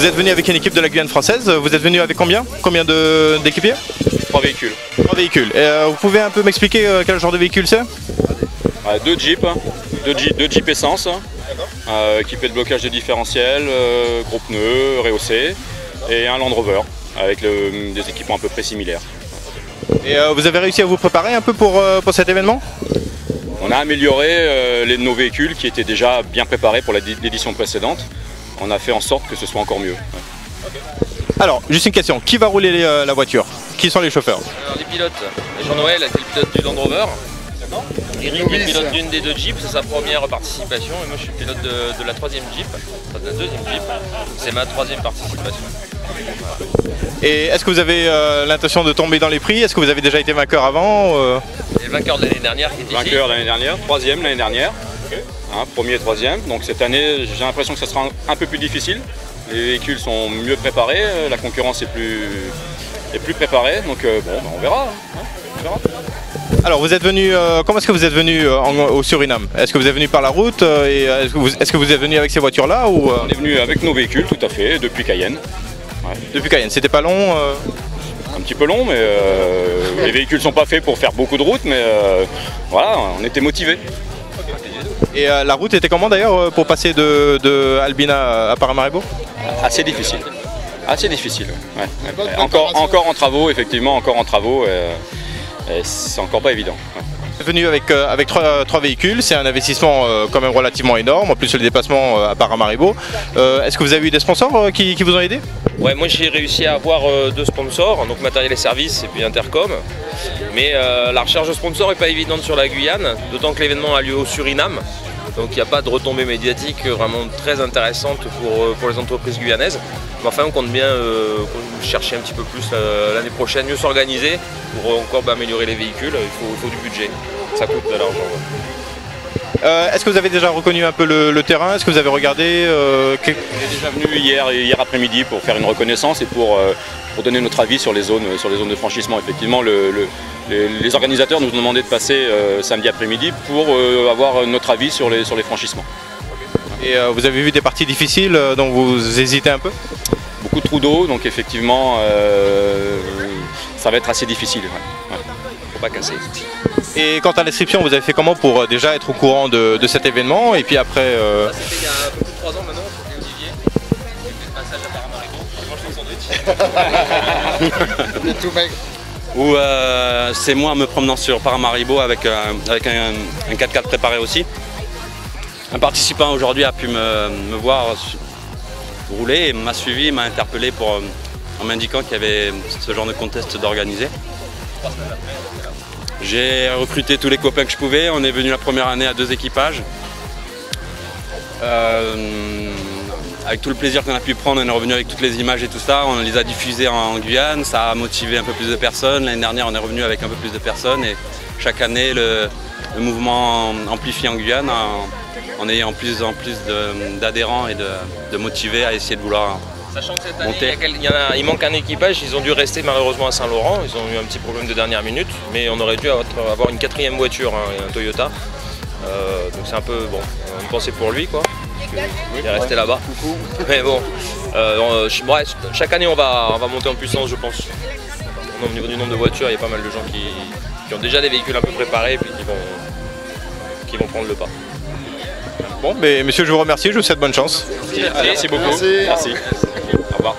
êtes venu avec une équipe de la Guyane française. Vous êtes venu avec combien d'équipiers? 3 véhicules. 3 véhicules. Et vous pouvez un peu m'expliquer quel genre de véhicule c'est? 2 Jeeps, 2 Jeeps essence, équipés de blocage de différentiel, gros pneus, rehaussés, et un Land Rover avec des équipements à peu près similaires. Et vous avez réussi à vous préparer un peu pour cet événement? On a amélioré nos véhicules qui étaient déjà bien préparés pour l'édition précédente. On a fait en sorte que ce soit encore mieux. Alors, juste une question, qui va rouler la voiture? Qui sont les chauffeurs? Alors, les pilotes, Jean-Noël est le pilote du Land Rover. Eric est pilote d'une des 2 Jeeps, c'est sa première participation, et moi je suis pilote de la 3e Jeep, enfin de la 2e Jeep, c'est ma 3e participation. Et est-ce que vous avez l'intention de tomber dans les prix? Est-ce que vous avez déjà été vainqueur avant Et le vainqueur de l'année dernière qui est ici. Vainqueur l'année dernière, 3e l'année dernière, premier et 3e, donc cette année j'ai l'impression que ça sera un peu plus difficile. Les véhicules sont mieux préparés, la concurrence est plus préparée, donc on verra. On verra. Alors vous êtes venu, comment est-ce que vous êtes venu au Suriname? Est-ce que vous êtes venu par la route et est-ce que vous êtes venu avec ces voitures-là ou On est venu avec nos véhicules, tout à fait, depuis Cayenne. Ouais. Depuis Cayenne, c'était pas long Un petit peu long, mais les véhicules sont pas faits pour faire beaucoup de route, mais voilà, on était motivés. Et la route était comment d'ailleurs pour passer de Albina à Paramaribo? Assez difficile. Assez difficile. Ouais. Encore en travaux, effectivement, encore en travaux. Et c'est encore pas évident. Vous êtes venu avec 3 véhicules, c'est un investissement quand même relativement énorme, en plus le déplacement à Paramaribo. Est-ce que vous avez eu des sponsors qui vous ont aidé? Ouais, moi j'ai réussi à avoir 2 sponsors, donc matériel et services et puis Intercom. Mais la recherche de sponsors n'est pas évidente sur la Guyane, d'autant que l'événement a lieu au Suriname. Donc il n'y a pas de retombées médiatiques vraiment très intéressantes pour les entreprises guyanaises. Mais enfin on compte bien chercher un petit peu plus l'année prochaine, mieux s'organiser pour encore améliorer les véhicules. Il faut du budget, ça coûte de l'argent. Est-ce que vous avez déjà reconnu un peu le terrain? Est-ce que vous avez regardé On est déjà venu hier après-midi pour faire une reconnaissance et pour donner notre avis sur les zones de franchissement. Effectivement, les organisateurs nous ont demandé de passer samedi après-midi pour avoir notre avis sur les franchissements. Et vous avez vu des parties difficiles dont vous hésitez un peu? Beaucoup de trous d'eau, donc effectivement ça va être assez difficile. Ouais. Faut pas casser. Et quant à l'inscription, vous avez fait comment pour déjà être au courant de cet événement? Et puis après C'était il y a un peu plus de 3 ans maintenant, c'était Olivier, qui fait le passage à Paramaribo, je mange mon sandwich. Où c'est moi me promenant sur Paramaribo avec un 4x4 préparé aussi. Un participant aujourd'hui a pu me voir rouler et m'a suivi, m'a interpellé en m'indiquant qu'il y avait ce genre de contest d'organiser. J'ai recruté tous les copains que je pouvais, on est venu la première année à 2 équipages. Avec tout le plaisir qu'on a pu prendre, on est revenu avec toutes les images et tout ça, on les a diffusées en Guyane, ça a motivé un peu plus de personnes. L'année dernière on est revenu avec un peu plus de personnes et chaque année le mouvement amplifie en Guyane en ayant plus en plus d'adhérents et de motivés à essayer de vouloir Sachant que cette monter. année, il manque un équipage, ils ont dû rester malheureusement à Saint-Laurent, ils ont eu un petit problème de dernière minute, mais on aurait dû avoir une 4e voiture, un Toyota. Donc c'est un peu, bon, une pensée pour lui quoi, il est resté là-bas. Mais bon, bref, chaque année on va monter en puissance je pense. Au niveau du nombre de voitures, il y a pas mal de gens qui ont déjà des véhicules un peu préparés et puis qui vont prendre le pas. Bon, mais monsieur, je vous remercie, je vous souhaite bonne chance. Merci beaucoup. Merci. Au revoir.